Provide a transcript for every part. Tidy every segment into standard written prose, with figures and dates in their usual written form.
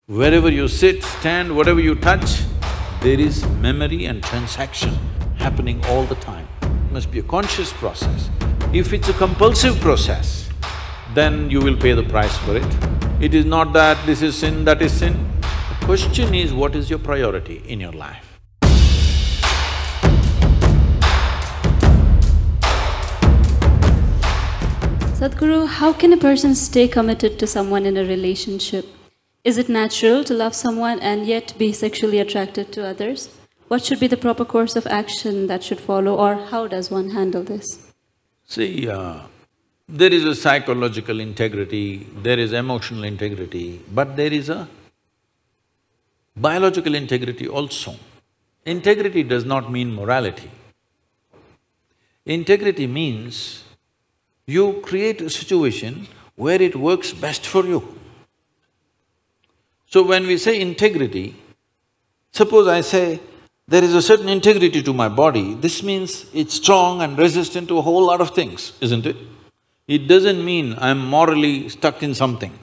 Wherever you sit, stand, whatever you touch, there is memory and transaction happening all the time. It must be a conscious process. If it's a compulsive process, then you will pay the price for it. It is not that this is sin, that is sin. The question is, what is your priority in your life? Sadhguru, how can a person stay committed to someone in a relationship? Is it natural to love someone and yet be sexually attracted to others? What should be the proper course of action that should follow, or how does one handle this? See, there is a psychological integrity, there is emotional integrity, but there is a biological integrity also. Integrity does not mean morality. Integrity means you create a situation where it works best for you. So when we say integrity, suppose I say, there is a certain integrity to my body, this means it's strong and resistant to a whole lot of things, isn't it? It doesn't mean I'm morally stuck in something.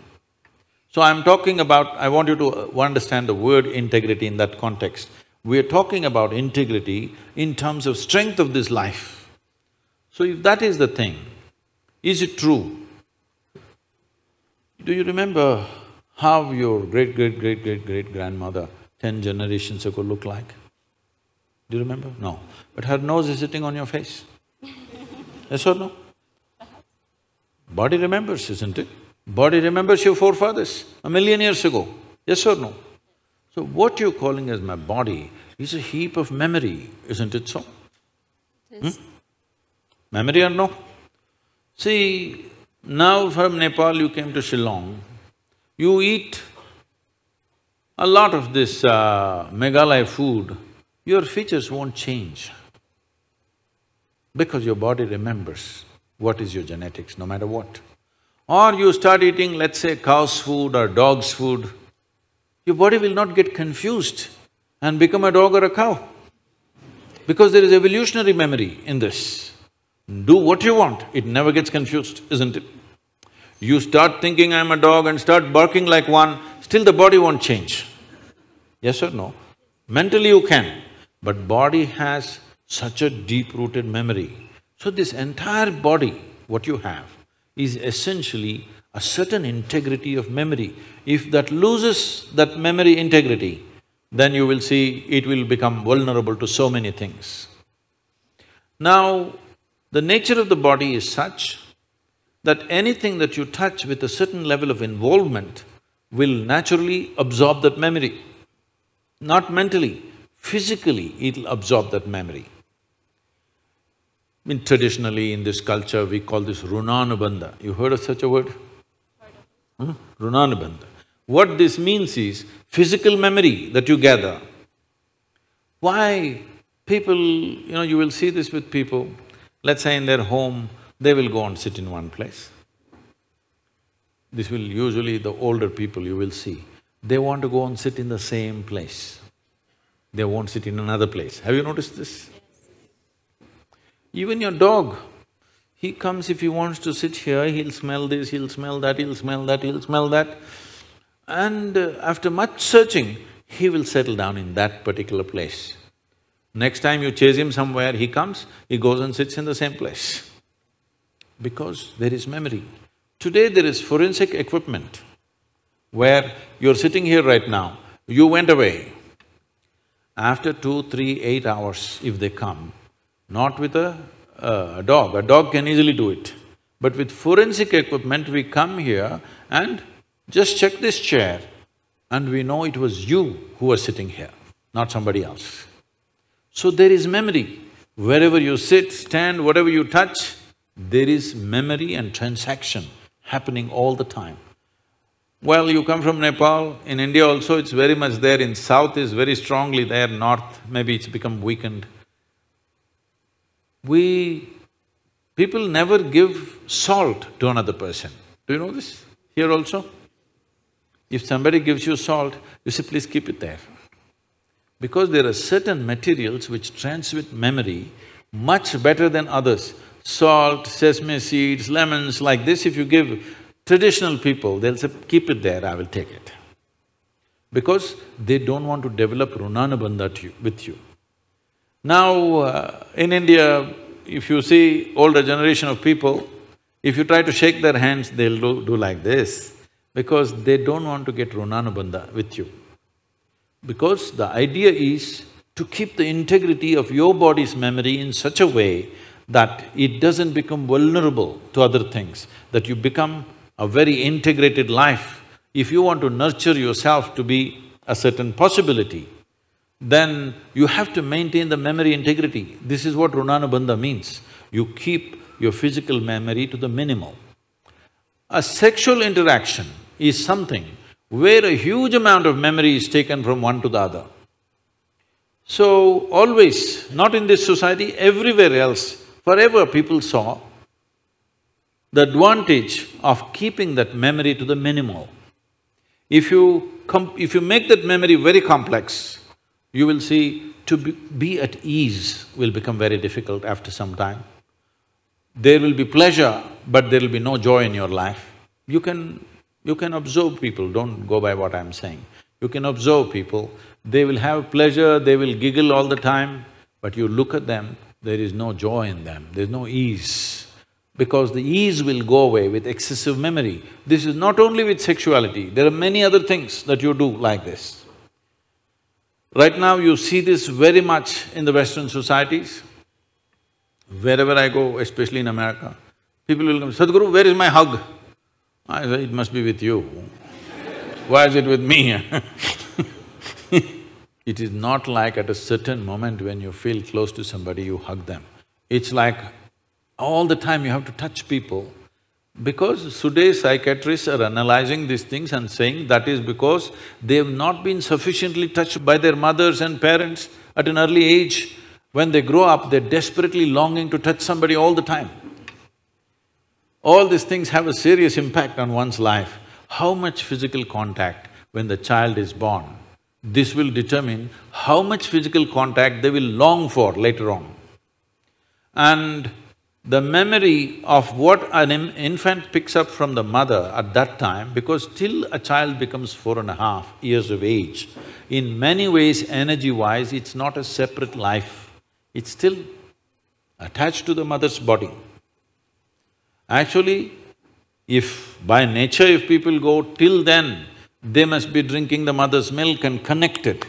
So I'm talking about… I want you to understand the word integrity in that context. We're talking about integrity in terms of strength of this life. So if that is the thing, is it true? Do you remember how your great-great-great-great-great-grandmother 10 generations ago looked like? Do you remember? No. But her nose is sitting on your face. Yes or no? Body remembers, isn't it? Body remembers your forefathers 1,000,000 years ago. Yes or no? So what you're calling as my body is a heap of memory, isn't it so? It is. Memory or no? See, now from Nepal you came to Shillong, you eat a lot of this Meghalaya food, your features won't change because your body remembers what is your genetics, no matter what. Or you start eating, let's say, cow's food or dog's food, your body will not get confused and become a dog or a cow because there is evolutionary memory in this. Do what you want, it never gets confused, isn't it? You start thinking I'm a dog and start barking like one, still the body won't change. Yes or no? Mentally you can, but body has such a deep-rooted memory. So this entire body, what you have, is essentially a certain integrity of memory. If that loses that memory integrity, then you will see it will become vulnerable to so many things. Now, the nature of the body is such that anything that you touch with a certain level of involvement will naturally absorb that memory. Not mentally, physically it'll absorb that memory. Traditionally in this culture, we call this Runanubandhy. You heard of such a word? Runanubandhy. What this means is physical memory that you gather. Why people… you will see this with people, let's say in their home, they will go and sit in one place. This will usually the older people you will see, they want to go and sit in the same place. They won't sit in another place. Have you noticed this? Even your dog, he comes, if he wants to sit here, he'll smell this, he'll smell that, he'll smell that, he'll smell that. And after much searching, he will settle down in that particular place. Next time you chase him somewhere, he comes, he goes and sits in the same place. Because there is memory. Today there is forensic equipment where you're sitting here right now, you went away. After 2, 3, 8 hours, if they come, not with a dog can easily do it. But with forensic equipment, we come here and just check this chair and we know it was you who was sitting here, not somebody else. So there is memory. Wherever you sit, stand, whatever you touch, there is memory and transaction happening all the time. Well, you come from Nepal, in India also it's very much there, in south is very strongly there, north maybe it's become weakened. People never give salt to another person. Do you know this? Here also? If somebody gives you salt, you say, please keep it there. Because there are certain materials which transmit memory much better than others. Salt, sesame seeds, lemons, like this if you give traditional people, they'll say, keep it there, I will take it. because they don't want to develop Runanubandha with you. Now, in India, if you see older generation of people, if you try to shake their hands, they'll do like this, because they don't want to get Runanubandha with you. Because the idea is to keep the integrity of your body's memory in such a way that it doesn't become vulnerable to other things, that you become a very integrated life. If you want to nurture yourself to be a certain possibility, then you have to maintain the memory integrity. This is what Runanubandha means. You keep your physical memory to the minimal. A sexual interaction is something where a huge amount of memory is taken from one to the other. So, always, not in this society, everywhere else, forever people saw the advantage of keeping that memory to the minimal. If you make that memory very complex, you will see to be at ease will become very difficult after some time. There will be pleasure, but there will be no joy in your life. You can observe people, don't go by what I'm saying. You can observe people, they will have pleasure, they will giggle all the time, but you look at them, there is no joy in them, there's no ease. Because the ease will go away with excessive memory. This is not only with sexuality, there are many other things that you do like this. Right now you see this very much in the Western societies. Wherever I go, especially in America, people will come, Sadhguru, where is my hug? I say, it must be with you. Why is it with me? It is not like at a certain moment when you feel close to somebody, you hug them. It's like all the time you have to touch people. Because today's psychiatrists are analyzing these things and saying that is because they have not been sufficiently touched by their mothers and parents at an early age. When they grow up, they're desperately longing to touch somebody all the time. All these things have a serious impact on one's life. How much physical contact when the child is born, this will determine how much physical contact they will long for later on. And the memory of what an infant picks up from the mother at that time, because till a child becomes 4.5 years of age, in many ways, energy-wise, it's not a separate life. It's still attached to the mother's body. Actually, if by nature if people go till then, they must be drinking the mother's milk and connected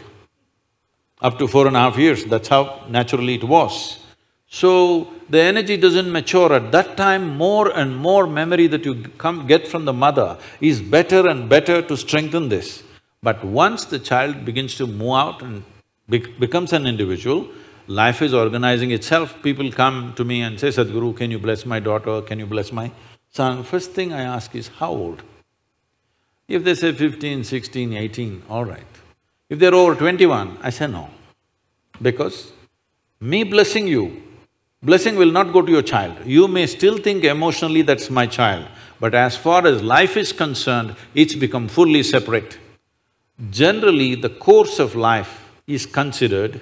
up to 4.5 years, that's how naturally it was. So, the energy doesn't mature. At that time, more and more memory that you get from the mother is better and better to strengthen this. But once the child begins to move out and becomes an individual, life is organizing itself. People come to me and say, Sadhguru, can you bless my daughter, can you bless my son? First thing I ask is, how old? If they say 15, 16, 18, all right. If they're over 21, I say no. Because me blessing you, blessing will not go to your child. You may still think emotionally that's my child, but as far as life is concerned, it's become fully separate. Generally, the course of life is considered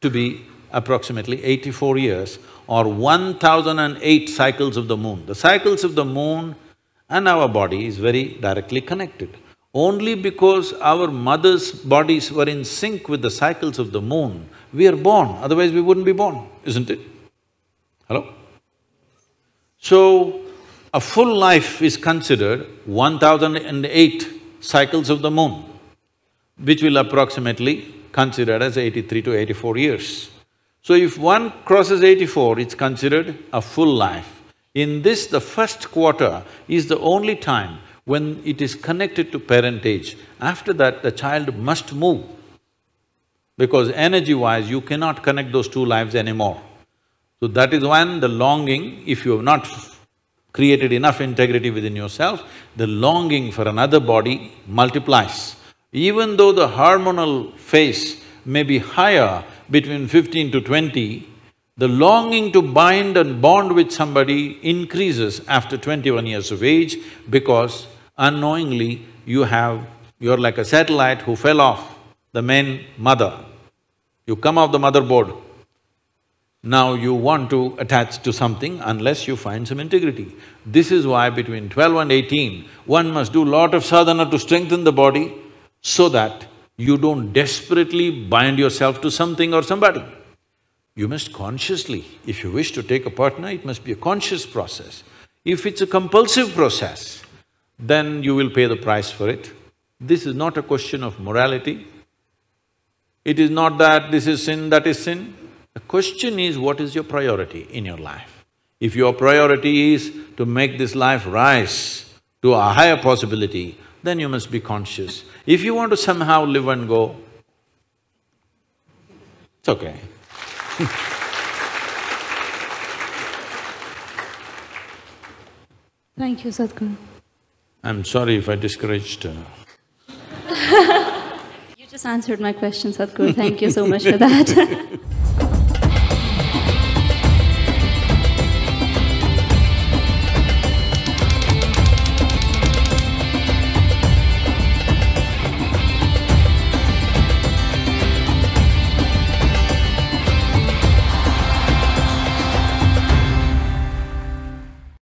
to be approximately 84 years or 1008 cycles of the moon. The cycles of the moon and our body is very directly connected. Only because our mother's bodies were in sync with the cycles of the moon, we are born, otherwise we wouldn't be born, isn't it? Hello? So, a full life is considered 1008 cycles of the moon, which will approximately considered as 83 to 84 years. So if one crosses 84, it's considered a full life. In this, the first quarter is the only time when it is connected to parentage. After that, the child must move, because energy-wise, you cannot connect those two lives anymore. So that is when the longing, if you have not created enough integrity within yourself, the longing for another body multiplies. Even though the hormonal phase may be higher between 15 to 20, the longing to bind and bond with somebody increases after 21 years of age, because unknowingly you're like a satellite who fell off the main mother. You come off the motherboard. Now you want to attach to something unless you find some integrity. This is why between 12 and 18, one must do lot of sadhana to strengthen the body, so that you don't desperately bind yourself to something or somebody. You must consciously, if you wish to take a partner, it must be a conscious process. If it's a compulsive process, then you will pay the price for it. This is not a question of morality. It is not that this is sin, that is sin. The question is, what is your priority in your life? If your priority is to make this life rise to a higher possibility, then you must be conscious. If you want to somehow live and go, it's okay. Thank you, Sadhguru. I'm sorry if I discouraged You just answered my question, Sadhguru. Thank you so much for that.